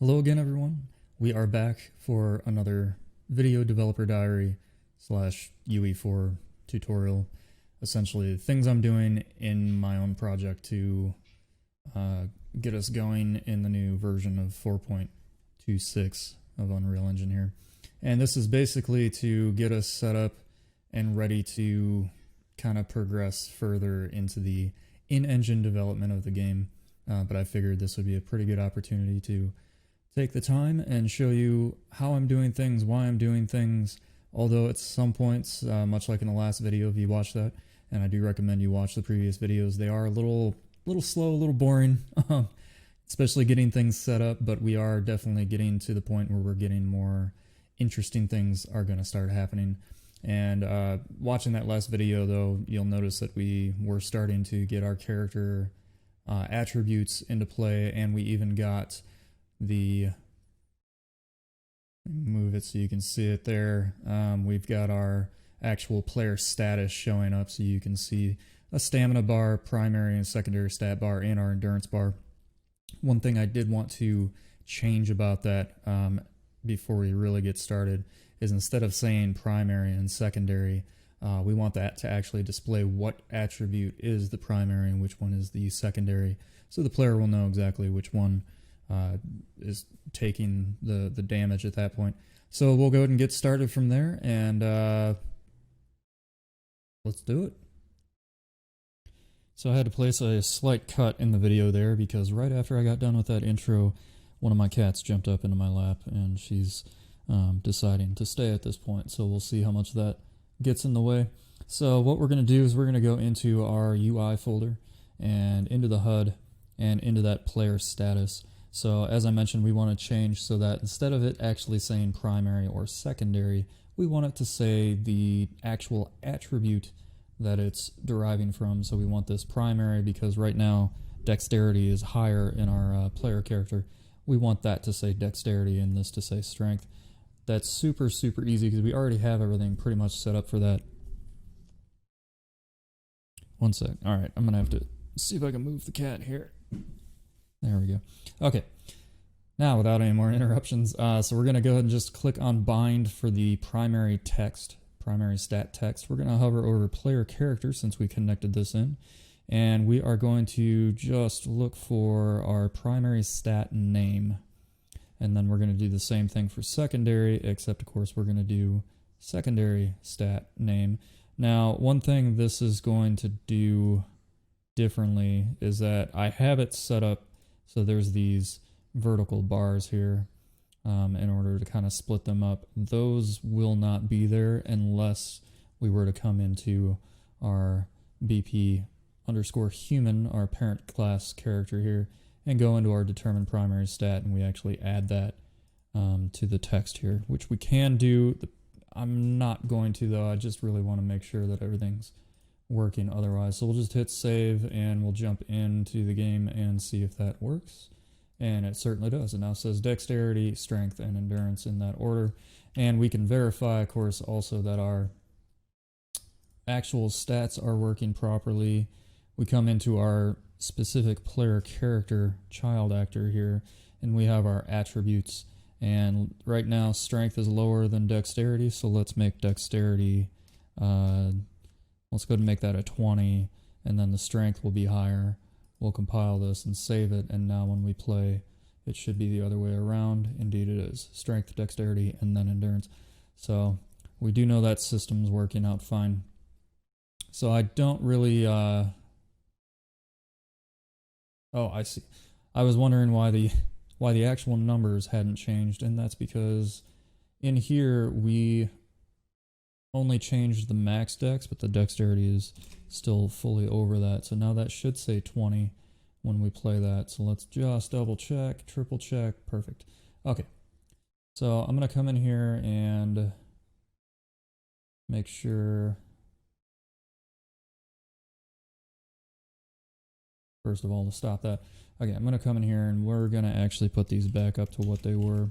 Hello again, everyone. We are back for another video developer diary slash UE4 tutorial. Essentially, things I'm doing in my own project to get us going in the new version of 4.26 of Unreal Engine here. And this is basically to get us set up and ready to kind of progress further into the in-engine development of the game. But I figured this would be a pretty good opportunity to take the time and show you how I'm doing things, why I'm doing things, although at some points, much like in the last video, if you watched that, and I do recommend you watch the previous videos, they are a little slow, a little boring, especially getting things set up, but we are definitely getting to the point where we're getting more interesting things are going to start happening. And watching that last video, though, you'll notice that we were starting to get our character attributes into play, and we even got the move it so you can see it there. We've got our actual player status showing up, so you can see a stamina bar, primary and secondary stat bar, and our endurance bar. One thing I did want to change about that before we really get started is instead of saying primary and secondary, we want that to actually display what attribute is the primary and which one is the secondary, so the player will know exactly which one is taking the damage at that point. So we'll go ahead and get started from there, and let's do it. So I had to place a slight cut in the video there because right after I got done with that intro, one of my cats jumped up into my lap, and she's deciding to stay at this point, so we'll see how much that gets in the way. So what we're going to do is we're going to go into our UI folder and into the HUD and into that player status. So as I mentioned, we want to change so that instead of it actually saying primary or secondary, we want it to say the actual attribute that it's deriving from. So we want this primary because right now dexterity is higher in our player character. We want that to say dexterity and this to say strength. That's super easy because we already have everything pretty much set up for that. One sec. All right, I'm going to have to see if I can move the cat here. There we go. Okay, now without any more interruptions, so we're going to go ahead and just click on bind for the primary text, primary stat text. We're going to hover over player character since we connected this in, and we are going to just look for our primary stat name, and then we're going to do the same thing for secondary, except of course we're going to do secondary stat name. Now, one thing this is going to do differently is that I have it set up so there's these vertical bars here in order to kind of split them up. Those will not be there unless we were to come into our BP underscore human, our parent class character here, and go into our determine primary stat, and we actually add that to the text here, which we can do. I'm not going to, though. I just really want to make sure that everything's working otherwise. So we'll just hit save and we'll jump into the game and see if that works. And it certainly does. It now says dexterity, strength, and endurance in that order. And we can verify, of course, also that our actual stats are working properly. We come into our specific player character, child actor here, and we have our attributes. And right now, strength is lower than dexterity, so let's make dexterity let's go ahead and make that a 20, and then the strength will be higher. We'll compile this and save it, and now when we play, it should be the other way around. Indeed it is. Strength, dexterity, and then endurance. So we do know that system's working out fine. So I don't really... Oh, I see. I was wondering why the actual numbers hadn't changed, and that's because in here we only changed the max dex, but the dexterity is still fully over that. So now that should say 20 when we play that. So let's just double check, triple check. Perfect. Okay. So I'm going to come in here and make sure, first of all, to stop that. Okay, I'm going to come in here and we're going to actually put these back up to what they were.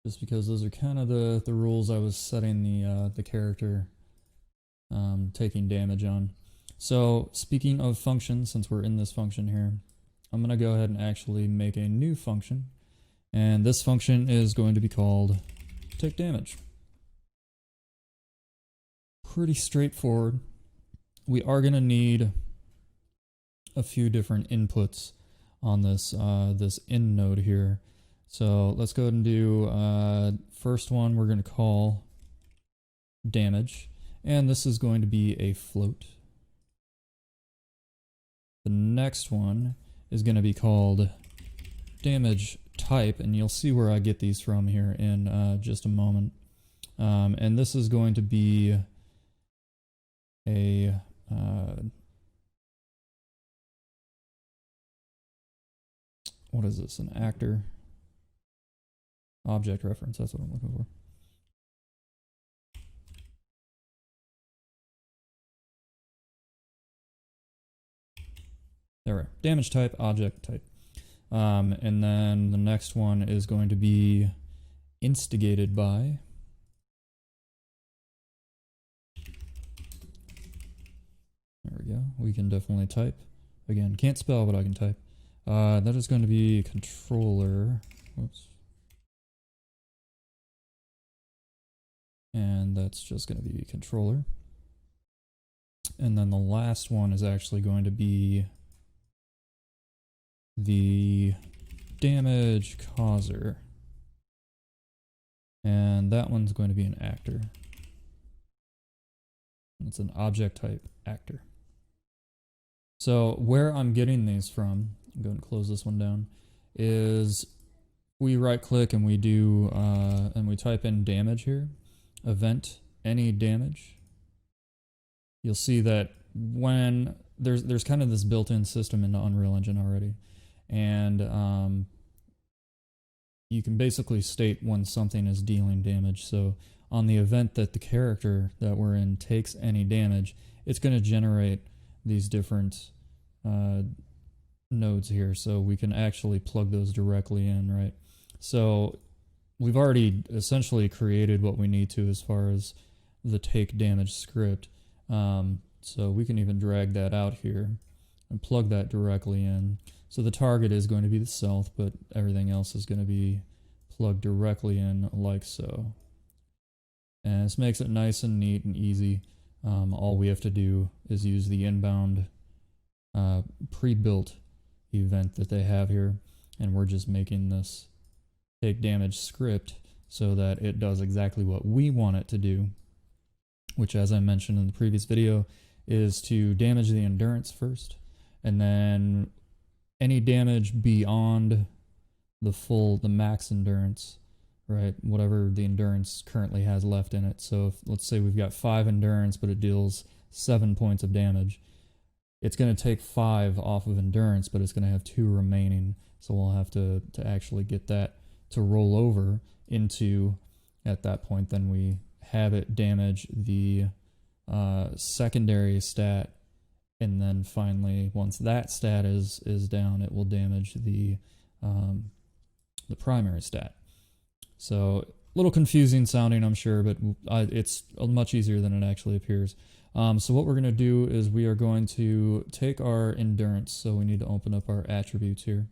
Just because those are kind of the rules I was setting the character taking damage on. So speaking of functions, since we're in this function here, I'm going to go ahead and actually make a new function. And this function is going to be called take damage. Pretty straightforward. We are going to need a few different inputs on this this in node here. So let's go ahead and do first one we're going to call damage, and this is going to be a float. The next one is going to be called damage type, and you'll see where I get these from here in just a moment. And this is going to be a what is this? An actor object reference. That's what I'm looking for. There we are. Damage type, object type. And then the next one is going to be instigated by. There we go. We can definitely type. Again, can't spell, but I can type. That is going to be controller. Whoops. And that's just going to be controller. And then the last one is actually going to be the damage causer. And that one's going to be an actor. It's an object type actor. So where I'm getting these from, I'm going to close this one down, is we right click and we do and we type in damage here, event any damage. You'll see that when there's kind of this built-in system into Unreal Engine already, and you can basically state when something is dealing damage. So on the event that the character that we're in takes any damage, it's going to generate these different nodes here, so we can actually plug those directly in, right? So we've already essentially created what we need to as far as the take damage script. So we can even drag that out here and plug that directly in. So the target is going to be the self, but everything else is going to be plugged directly in like so. And this makes it nice and neat and easy. All we have to do is use the inbound pre-built event that they have here, and we're just making this take damage script so that it does exactly what we want it to do, which, as I mentioned in the previous video, is to damage the endurance first, and then any damage beyond the max endurance, right? Whatever the endurance currently has left in it. So if, let's say we've got 5 endurance, but it deals 7 points of damage. It's going to take 5 off of endurance, but it's going to have 2 remaining. So we'll have to actually get that to roll over into, at that point, then we have it damage the secondary stat, and then finally, once that stat is down, it will damage the primary stat. So a little confusing sounding, I'm sure, but it's much easier than it actually appears. So what we're going to do is we are going to take our endurance, so we need to open up our attributes here.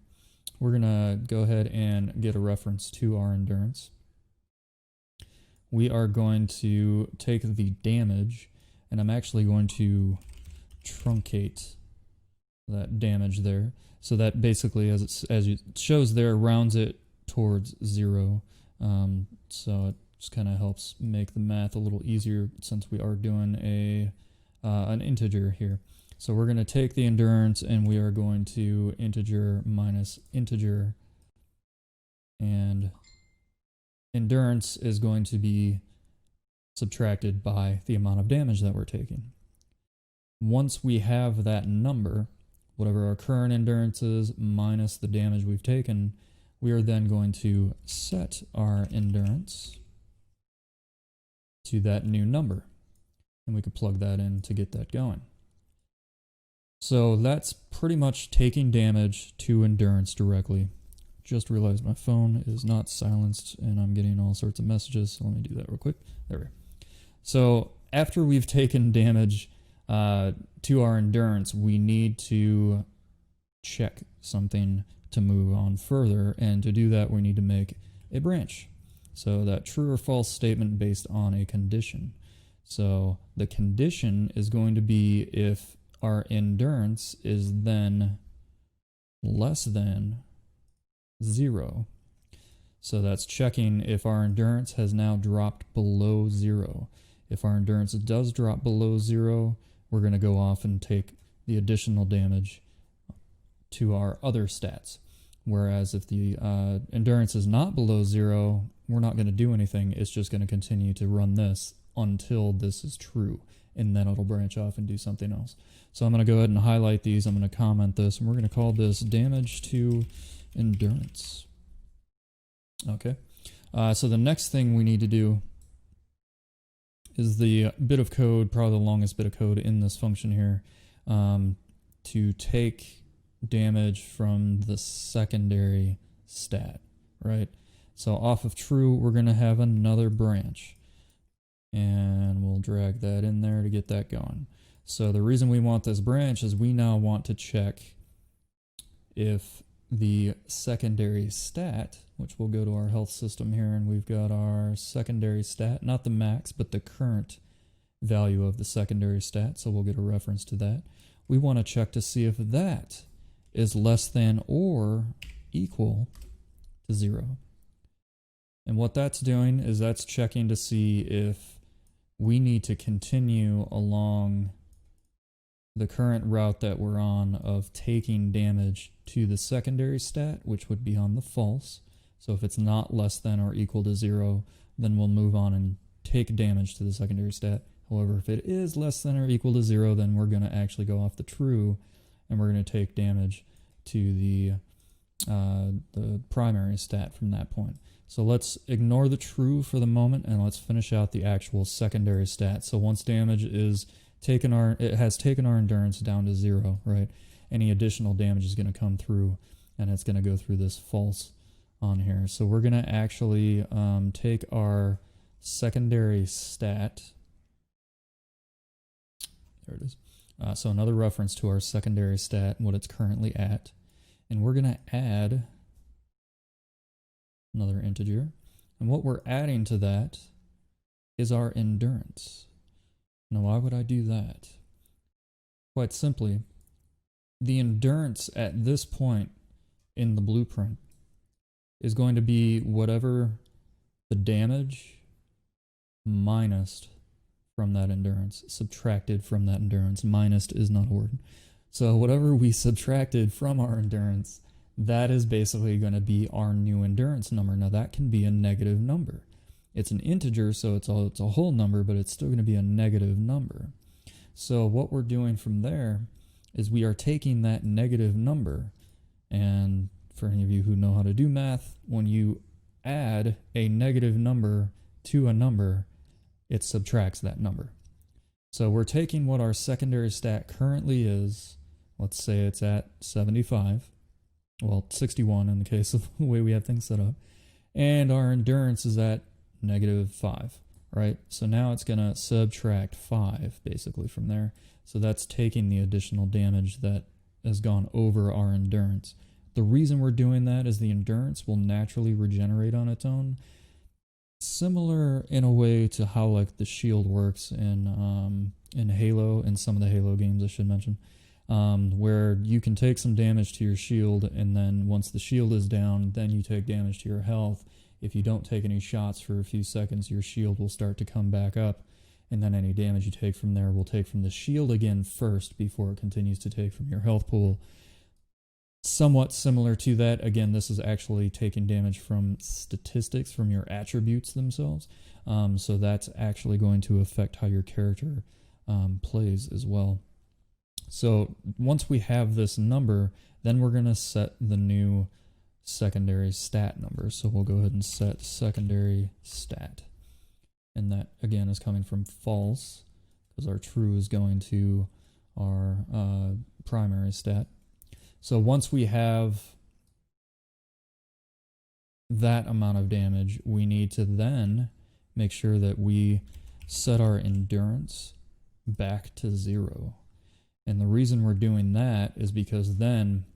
We're going to go ahead and get a reference to our endurance. We are going to take the damage, and I'm actually going to truncate that damage there. So that basically, as it shows there, rounds it towards 0. So it just kind of helps make the math a little easier since we are doing an integer here. So we're going to take the endurance and we are going to integer minus integer, and endurance is going to be subtracted by the amount of damage that we're taking. Once we have that number, whatever our current endurance is minus the damage we've taken, we are then going to set our endurance to that new number, and we could plug that in to get that going. So that's pretty much taking damage to endurance directly. Just realized my phone is not silenced and I'm getting all sorts of messages, so let me do that real quick. There we go. So after we've taken damage to our endurance, we need to check something to move on further, and to do that we need to make a branch. So that true or false statement based on a condition. So the condition is going to be if our endurance is then less than 0. So that's checking if our endurance has now dropped below 0. If our endurance does drop below 0, we're going to go off and take the additional damage to our other stats. Whereas if the endurance is not below 0, we're not going to do anything. It's just going to continue to run this until this is true, and then it'll branch off and do something else. So I'm going to go ahead and highlight these. I'm going to comment this, and we're going to call this damage to endurance. Okay. So the next thing we need to do is the bit of code, probably the longest bit of code in this function here, to take damage from the secondary stat, right? So off of true, we're going to have another branch, and we'll drag that in there to get that going. So the reason we want this branch is we now want to check if the secondary stat, which will go to our health system here, and we've got our secondary stat, not the max, but the current value of the secondary stat, so we'll get a reference to that. We want to check to see if that is less than or equal to 0. And what that's doing is that's checking to see if we need to continue along the current route that we're on of taking damage to the secondary stat, which would be on the false. So if it's not less than or equal to 0, then we'll move on and take damage to the secondary stat. However, if it is less than or equal to 0, then we're going to actually go off the true, and we're going to take damage to the primary stat from that point. So let's ignore the true for the moment, and let's finish out the actual secondary stat. So once damage is taken, it has taken our endurance down to 0, right? Any additional damage is going to come through, and it's going to go through this false on here. So we're going to actually take our secondary stat. There it is. So another reference to our secondary stat and what it's currently at. And we're going to add another integer. And what we're adding to that is our endurance. Now, why would I do that? Quite simply, the endurance at this point in the blueprint is going to be whatever the damage minus from that endurance, subtracted from that endurance. Minus is not a word. So whatever we subtracted from our endurance, that is basically going to be our new endurance number. Now that can be a negative number. It's an integer, so it's a whole number, but it's still going to be a negative number. So what we're doing from there is we are taking that negative number, and for any of you who know how to do math, when you add a negative number to a number, it subtracts that number. So we're taking what our secondary stat currently is, let's say it's at 75, well, 61 in the case of the way we have things set up, and our endurance is at -5, right? So now it's going to subtract 5 basically from there. So that's taking the additional damage that has gone over our endurance. The reason we're doing that is the endurance will naturally regenerate on its own. Similar in a way to how like the shield works in Halo, in some of the Halo games I should mention, where you can take some damage to your shield, and then once the shield is down, then you take damage to your health. If you don't take any shots for a few seconds, your shield will start to come back up, and then any damage you take from there will take from the shield again first before it continues to take from your health pool. Somewhat similar to that, again, this is actually taking damage from statistics, from your attributes themselves. So that's actually going to affect how your character plays as well. So once we have this number, then we're going to set the new secondary stat number. So we'll go ahead and set secondary stat. And that, again, is coming from false, because our true is going to our primary stat. So once we have that amount of damage, we need to then make sure that we set our endurance back to 0. And the reason we're doing that is because then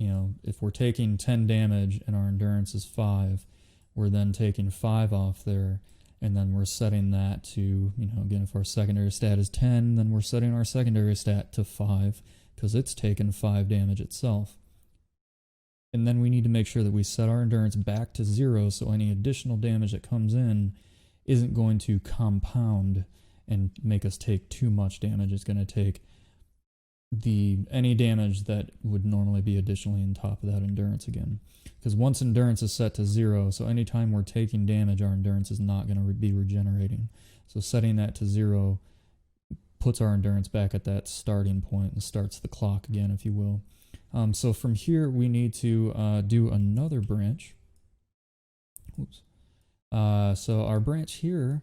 if we're taking 10 damage and our endurance is 5, we're then taking 5 off there, and then we're setting that to, again, if our secondary stat is 10, then we're setting our secondary stat to 5 because it's taken 5 damage itself. And then we need to make sure that we set our endurance back to 0 so any additional damage that comes in isn't going to compound and make us take too much damage. It's going to take any damage that would normally be additionally on top of that endurance again. Because once endurance is set to 0, so anytime we're taking damage, our endurance is not going to be regenerating. So setting that to 0 puts our endurance back at that starting point and starts the clock again, if you will. So from here, we need to do another branch. Oops. So our branch here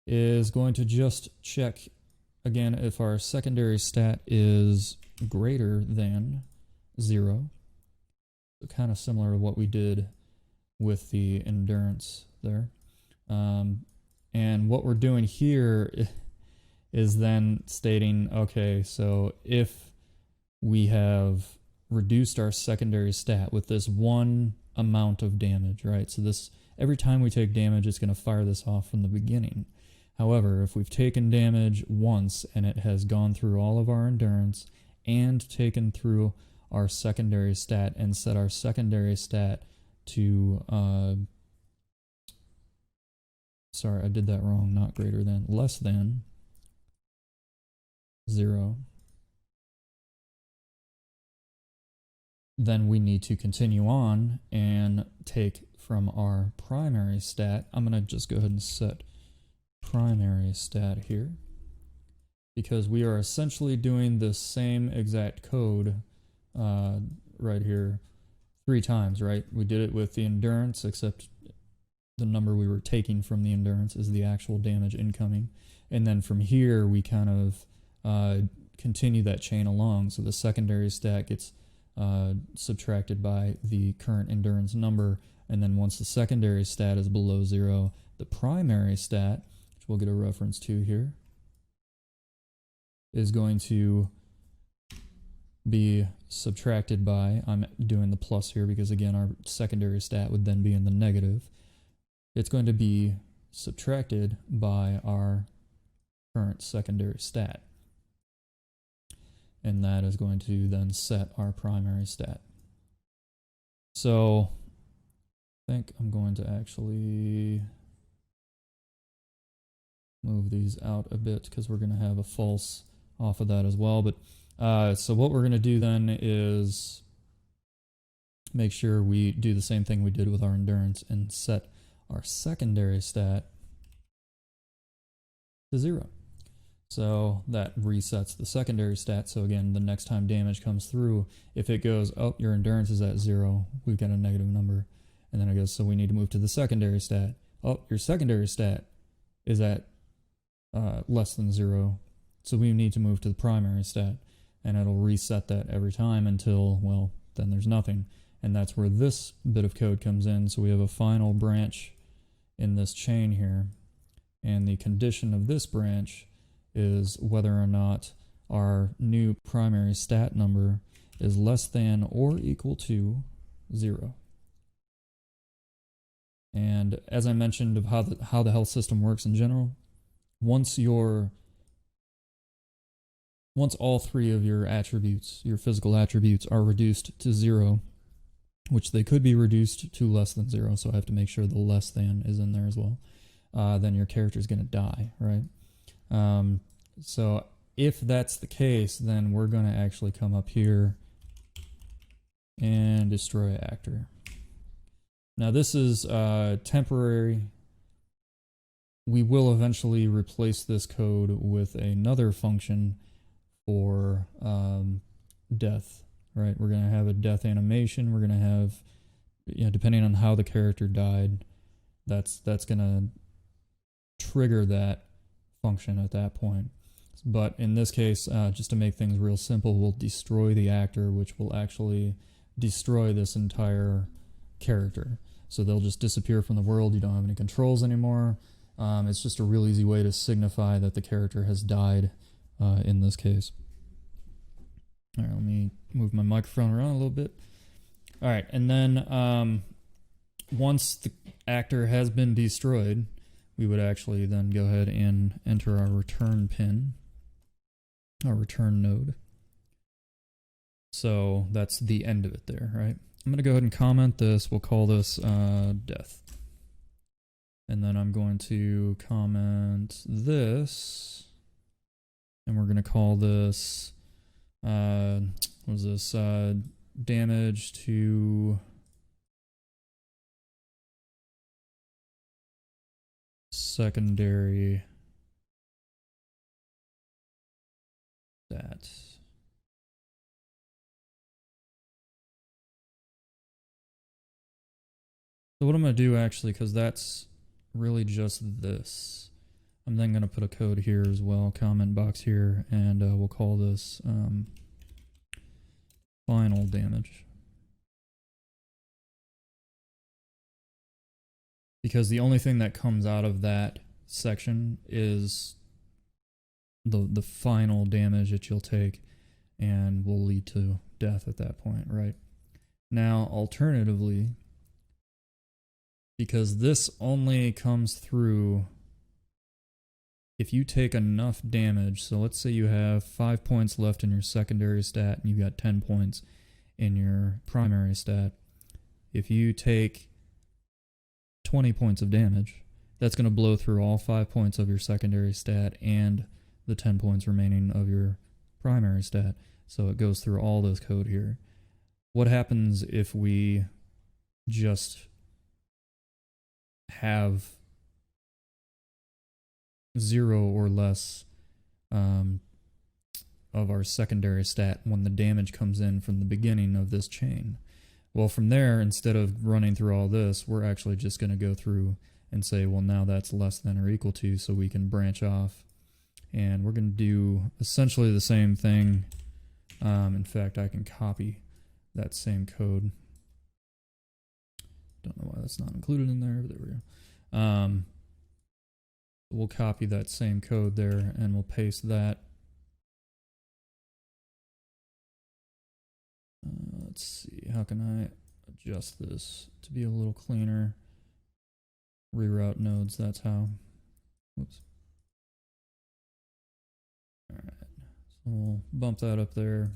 is going to just check, again, if our secondary stat is greater than 0. So kind of similar to what we did with the endurance there. And what we're doing here is then stating, okay, so if we have reduced our secondary stat with this one amount of damage, right? So this, every time we take damage, it's going to fire this off from the beginning. However, if we've taken damage once and it has gone through all of our endurance and taken through our secondary stat and set our secondary stat to, sorry, I did that wrong, not greater than, less than 0, then we need to continue on and take from our primary stat. I'm going to just go ahead and set primary stat here because we are essentially doing the same exact code right here 3 times, right? We did it with the endurance, except the number we were taking from the endurance is the actual damage incoming. And then from here, we kind of continue that chain along. So the secondary stat gets subtracted by the current endurance number, and then once the secondary stat is below 0, the primary stat, which we'll get a reference to here, is going to be subtracted by, I'm doing the plus here because again our secondary stat would then be in the negative. It's going to be subtracted by our current secondary stat. And that is going to then set our primary stat. So I think I'm going to actually move these out a bit because we're going to have a false off of that as well. But so what we're going to do then is make sure we do the same thing we did with our endurance and set our secondary stat to 0. So that resets the secondary stat. So again, the next time damage comes through, if it goes, oh, your endurance is at 0, we've got a negative number. And then it goes, so we need to move to the secondary stat. Oh, your secondary stat is at less than 0. So we need to move to the primary stat. And it'll reset that every time until, well, then there's nothing. And that's where this bit of code comes in. So we have a final branch in this chain here. And the condition of this branch is whether or not our new primary stat number is less than or equal to 0. And as I mentioned of how the health system works in general, once all 3 of your attributes, your physical attributes, are reduced to 0, which they could be reduced to less than 0, so I have to make sure the less than is in there as well, then your character is going to die, right? So if that's the case, then we're going to actually come up here and destroy actor. Now this is temporary. We will eventually replace this code with another function for death, right? We're going to have a death animation. We're going to have, depending on how the character died, that's going to trigger that function at that point. But in this case, just to make things real simple, we'll destroy the actor, which will actually destroy this entire character. So they'll just disappear from the world. You don't have any controls anymore. It's just a real easy way to signify that the character has died in this case. All right, let me move my microphone around a little bit. All right, and then once the actor has been destroyed, we would actually then go ahead and enter our return pin, our return node. So that's the end of it there, right? I'm going to go ahead and comment this. We'll call this death. And then I'm going to comment this. And we're going to call this, what is this? Damage to secondary stat. So what I'm going to do actually, because that's really just this, I'm then going to put a code here as well, comment box here, and we'll call this final damage. Because the only thing that comes out of that section is the final damage that you'll take, and will lead to death at that point, right? Now, alternatively, because this only comes through if you take enough damage. So let's say you have 5 points left in your secondary stat and you've got 10 points in your primary stat. If you take 20 points of damage, that's going to blow through all 5 points of your secondary stat and the 10 points remaining of your primary stat. So it goes through all this code here. What happens if we just have 0 or less of our secondary stat when the damage comes in from the beginning of this chain? Well, from there, instead of running through all this, we're actually just going to go through and say, well, now that's less than or equal to, so we can branch off. And we're going to do essentially the same thing. In fact, I can copy that same code. Don't know why that's not included in there, but there we go. We'll copy that same code there, and we'll paste that. Let's see, how can I adjust this to be a little cleaner? Reroute nodes, that's how. Whoops. Alright, so we'll bump that up there.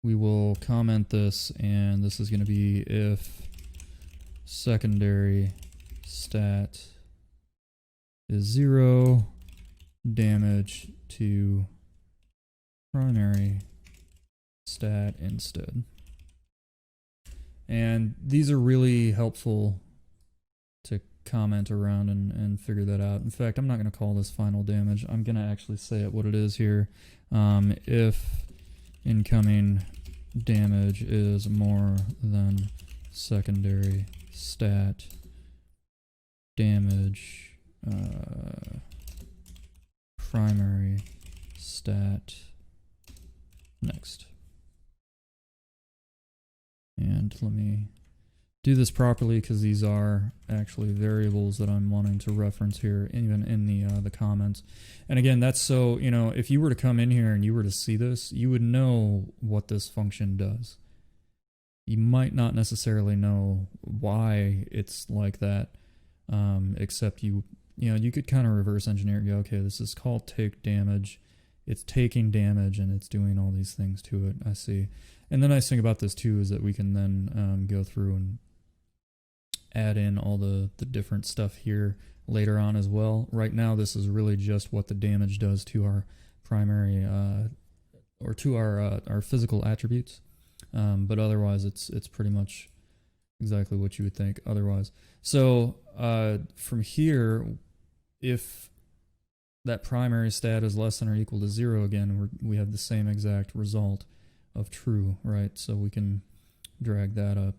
We will comment this, and this is going to be if secondary stat is 0, damage to primary stat instead. And these are really helpful to comment around and figure that out. In fact, I'm not going to call this final damage. I'm going to actually say it what it is here. If incoming damage is more than secondary stat damage, primary stat next. And let me do this properly, because these are actually variables that I'm wanting to reference here, even in the comments. And again, that's so, you know, if you were to come in here and you were to see this, you would know what this function does. You might not necessarily know why it's like that, except you know, you could kind of reverse engineer it and go, okay, this is called take damage. It's taking damage and it's doing all these things to it. I see. And the nice thing about this too is that we can then go through and add in all the different stuff here later on as well. Right now, this is really just what the damage does to our primary or to our physical attributes. But otherwise, it's pretty much exactly what you would think otherwise. So from here, if that primary stat is less than or equal to 0 again, we have the same exact result of true, right? So we can drag that up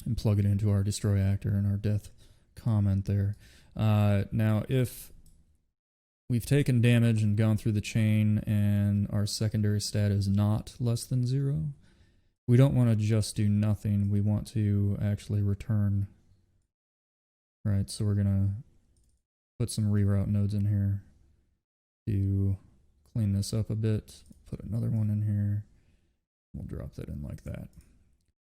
and plug it into our destroy actor and our death comment there. Now, if we've taken damage and gone through the chain and our secondary stat is not less than 0, we don't want to just do nothing. We want to actually return, right? So we're going to put some reroute nodes in here to clean this up a bit. Put another one in here. We'll drop that in like that.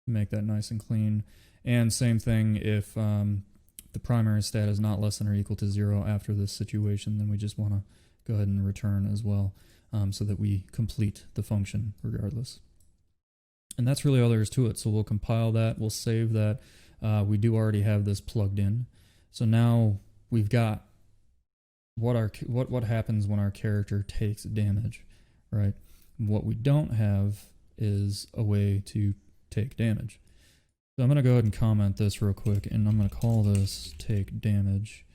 make that nice and clean. And same thing if the primary stat is not less than or equal to 0 after this situation, then we just want to go ahead and return as well, so that we complete the function regardless. And that's really all there is to it. So we'll compile that, we'll save that. We do already have this plugged in. So now we've got what happens when our character takes damage, right? What we don't have is a way to take damage. So I'm going to go ahead and comment this real quick, and I'm going to call this take damage.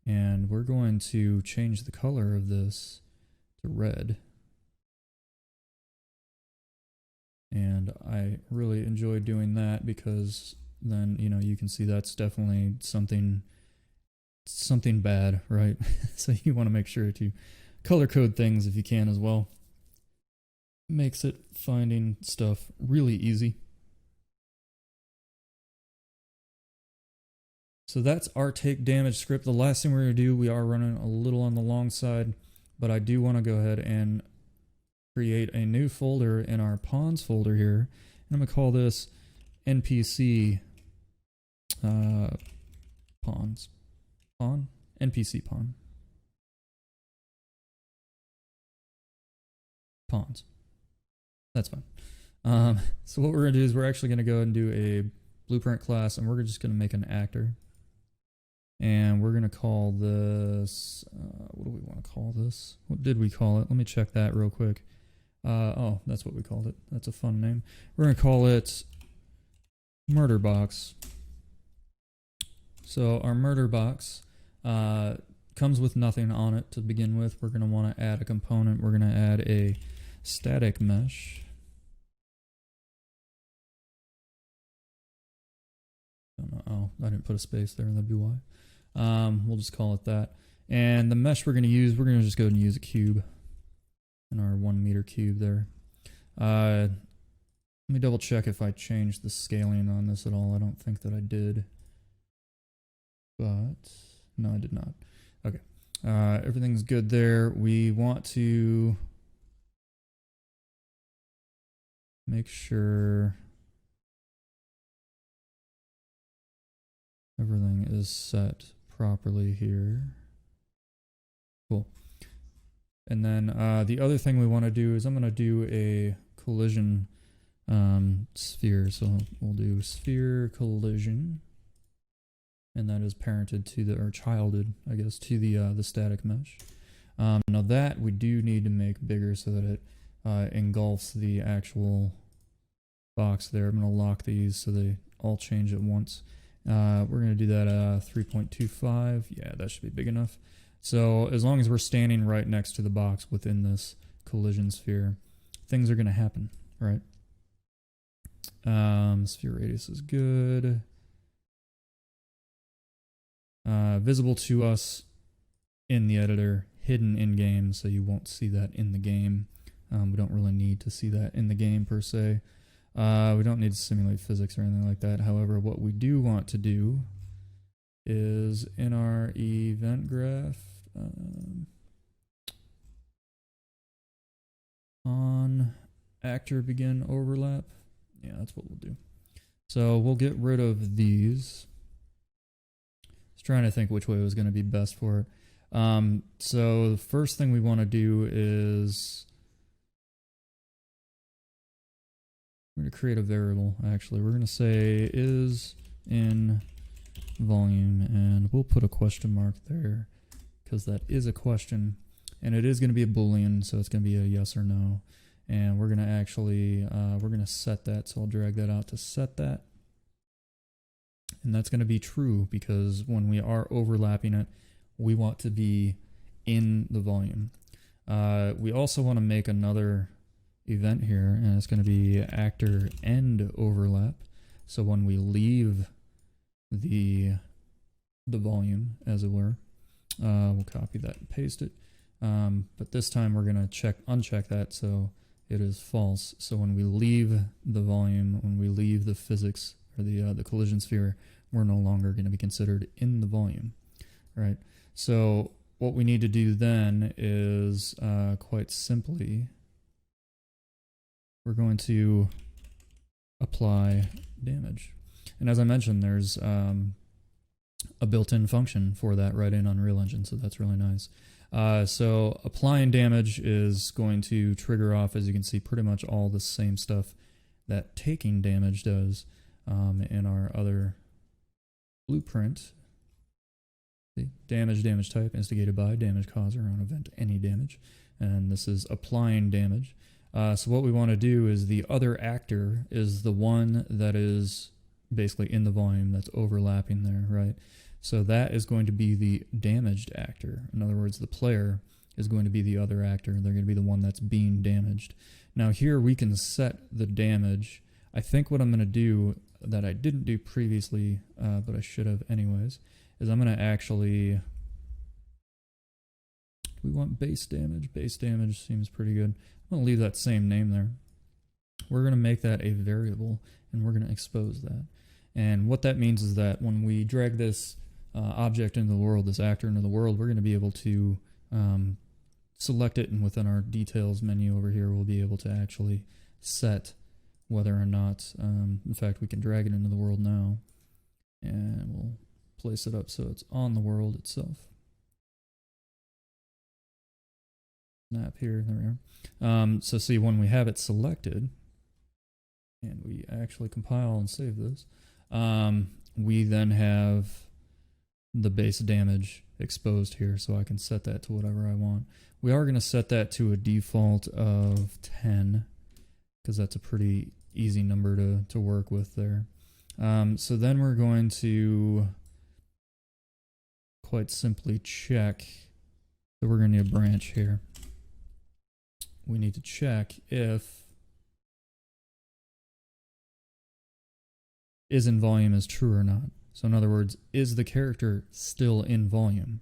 And we're going to change the color of this to red. And I really enjoy doing that because then, you know, you can see that's definitely something bad, right? So you want to make sure to color code things if you can as well. Makes it finding stuff really easy. So that's our take damage script. The last thing we're going to do, we are running a little on the long side, but I do want to go ahead and create a new folder in our pawns folder here. And I'm going to call this NPC pawns. Pawn? NPC pawn. Pawns. That's fine. So what we're going to do is we're actually going to go and do a blueprint class, and we're just going to make an actor. And we're going to call this, what do we want to call this? What did we call it? Let me check that real quick. Oh, that's what we called it. That's a fun name. We're going to call it Murder Box. So our Murder Box comes with nothing on it to begin with. We're going to want to add a component. We're going to add a static mesh. Oh, I didn't put a space there, that'd be why. We'll just call it that. And the mesh we're going to use, we're going to just go ahead and use a cube in our 1 meter cube there. Let me double check if I changed the scaling on this at all. I don't think that I did. But, no, I did not. Okay. Everything's good there. We want to make sure everything is set properly here. Cool. And then the other thing we want to do is I'm going to do a collision sphere. So we'll do sphere collision. And that is parented to the, or childed, I guess, to the static mesh. Now that we do need to make bigger so that it engulfs the actual box there. I'm going to lock these so they all change at once. We're going to do that 3.25. Yeah, that should be big enough. So as long as we're standing right next to the box within this collision sphere, things are going to happen, right? Sphere radius is good. Visible to us in the editor, hidden in game, so you won't see that in the game. We don't really need to see that in the game per se. We don't need to simulate physics or anything like that. However, what we do want to do is in our event graph, on actor begin overlap. Yeah, that's what we'll do. So we'll get rid of these. Just trying to think which way was going to be best for it. So the first thing we want to do is we're going to create a variable. Actually, we're going to say is in volume, and we'll put a question mark there because that is a question, and it is going to be a Boolean, so it's going to be a yes or no. And we're going to actually we're going to set that. So I'll drag that out to set that. And that's going to be true because when we are overlapping it, we want to be in the volume. We also want to make another event here, and it's going to be actor end overlap. So when we leave the volume, as it were, we'll copy that and paste it. But this time we're going to uncheck that so it is false. So when we leave the volume, when we leave the physics or the collision sphere, we're no longer going to be considered in the volume, right? So what we need to do then is quite simply, we're going to apply damage. And as I mentioned, there's a built-in function for that right in Unreal Engine, so that's really nice. So applying damage is going to trigger off, as you can see, pretty much all the same stuff that taking damage does in our other blueprint. The damage type instigated by damage causer on event any damage, and this is applying damage. So what we want to do is the other actor is the one that is basically in the volume that's overlapping there, right? So that is going to be the damaged actor. In other words, the player is going to be the other actor. They're going to be the one that's being damaged. Now here we can set the damage. I think what I'm going to do that I didn't do previously, but I should have anyways, is I'm going to actually... we want base damage. Base damage seems pretty good. I'm going to leave that same name there. We're going to make that a variable, and we're going to expose that. And what that means is that when we drag this object into the world, this actor into the world, we're going to be able to select it, and within our details menu over here, we'll be able to actually set whether or not, in fact, we can drag it into the world now, and we'll place it up so it's on the world itself. Snap here, there we are. So see, when we have it selected, and we actually compile and save this, we then have the base damage exposed here, so I can set that to whatever I want. We are going to set that to a default of 10, because that's a pretty easy number to work with there. So then we're going to quite simply check, so we're going to need a branch here. We need to check if is in volume is true or not. So in other words, is the character still in volume?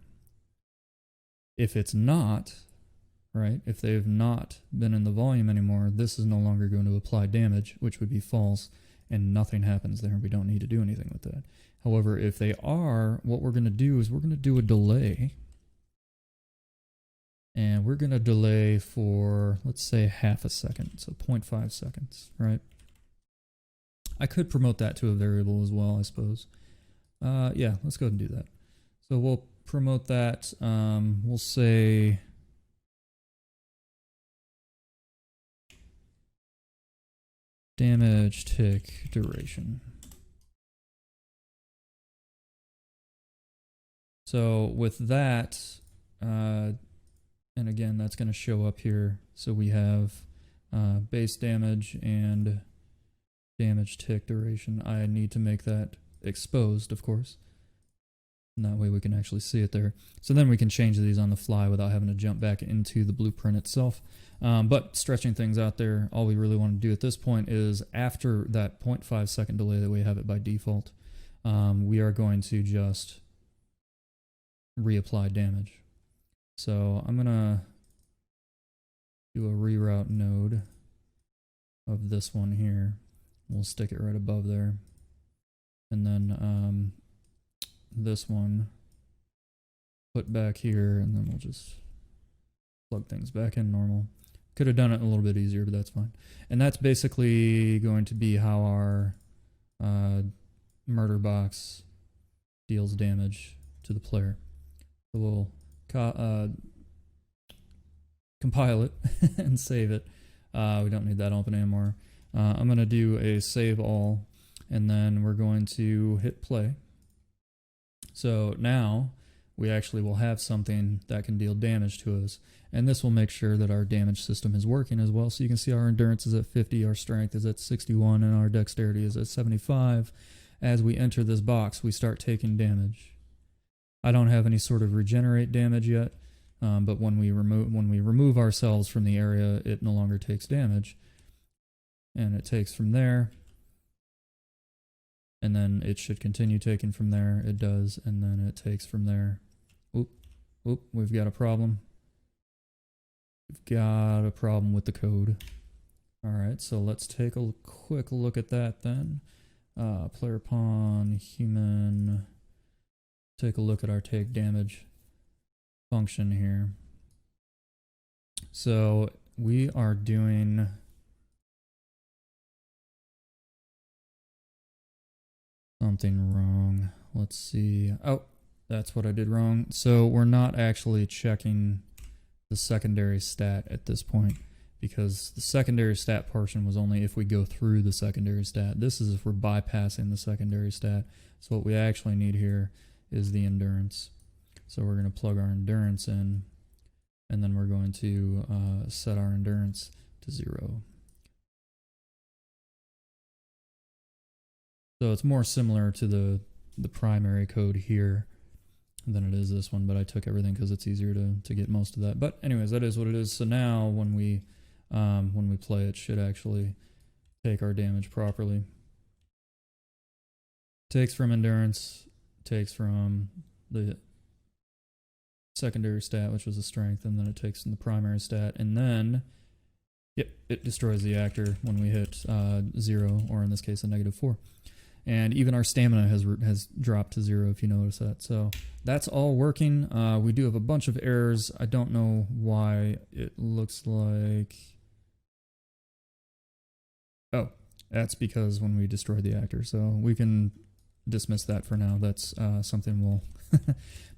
If it's not, right, if they've not been in the volume anymore, this is no longer going to apply damage, which would be false, and nothing happens there. We don't need to do anything with that. However, if they are, what we're going to do is we're going to do a delay. And we're going to delay for, let's say, half a second, so 0.5 seconds, right? I could promote that to a variable as well, I suppose. Yeah, let's go ahead and do that. So we'll promote that, we'll say damage tick duration. So with that, and again, that's going to show up here. So we have base damage and damage tick duration. I need to make that exposed, of course. And that way we can actually see it there. So then we can change these on the fly without having to jump back into the blueprint itself. But stretching things out there, all we really want to do at this point is after that 0.5 second delay that we have it by default, we are going to just reapply damage. So I'm going to do a reroute node of this one here. We'll stick it right above there. And then this one put back here, and then we'll just plug things back in normal. Could have done it a little bit easier, but that's fine. And that's basically going to be how our murder box deals damage to the player. So we'll compile it and save it. We don't need that open anymore. I'm going to do a save all, and then we're going to hit play. So now we actually will have something that can deal damage to us, and this will make sure that our damage system is working as well. So you can see our endurance is at 50, our strength is at 61, and our dexterity is at 75. As we enter this box, we start taking damage. I don't have any sort of regenerate damage yet, but when we remove ourselves from the area, it no longer takes damage. And it takes from there, and then it should continue taking from there. It does, and then it takes from there. Oop, we've got a problem. We've got a problem with the code. Alright, so let's take a quick look at that then. Player pawn, human. Take a look at our take damage function here. So we are doing something wrong. Let's see. Oh, that's what I did wrong. So we're not actually checking the secondary stat at this point, because the secondary stat portion was only if we go through the secondary stat. This is if we're bypassing the secondary stat. So what we actually need here is the endurance. So we're going to plug our endurance in, and then we're going to set our endurance to 0. So it's more similar to the primary code here than it is this one, but I took everything because it's easier to get most of that. But anyways, that is what it is. So now when we play, it should actually take our damage properly. Takes from endurance, takes from the secondary stat, which was the strength, and then it takes from the primary stat, and then yep, it destroys the actor when we hit 0, or in this case a -4. And even our stamina has dropped to 0, if you notice that. So that's all working. We do have a bunch of errors. I don't know why it looks like... Oh, that's because when we destroyed the actor. So we can dismiss that for now. That's something we'll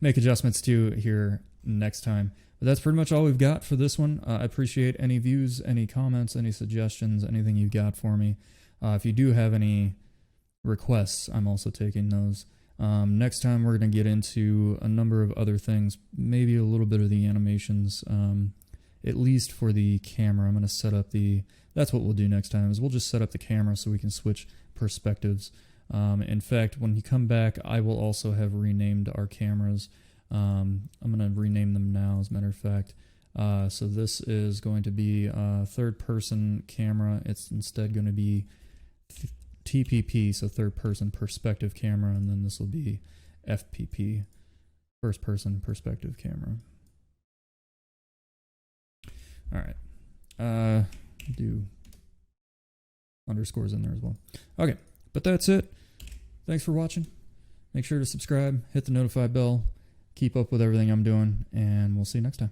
make adjustments to here next time. But that's pretty much all we've got for this one. I appreciate any views, any comments, any suggestions, anything you've got for me. If you do have any requests, I'm also taking those. Next time we're going to get into a number of other things, maybe a little bit of the animations, at least for the camera. I'm going to set up that's what we'll do next time, is we'll just set up the camera so we can switch perspectives. In fact, when you come back, I will also have renamed our cameras. I'm going to rename them now, as a matter of fact. So this is going to be a third-person camera. It's instead going to be TPP, so third-person perspective camera, and then this will be FPP, first-person perspective camera. All right. Do underscores in there as well. Okay, but that's it. Thanks for watching. Make sure to subscribe, hit the notify bell, keep up with everything I'm doing, and we'll see you next time.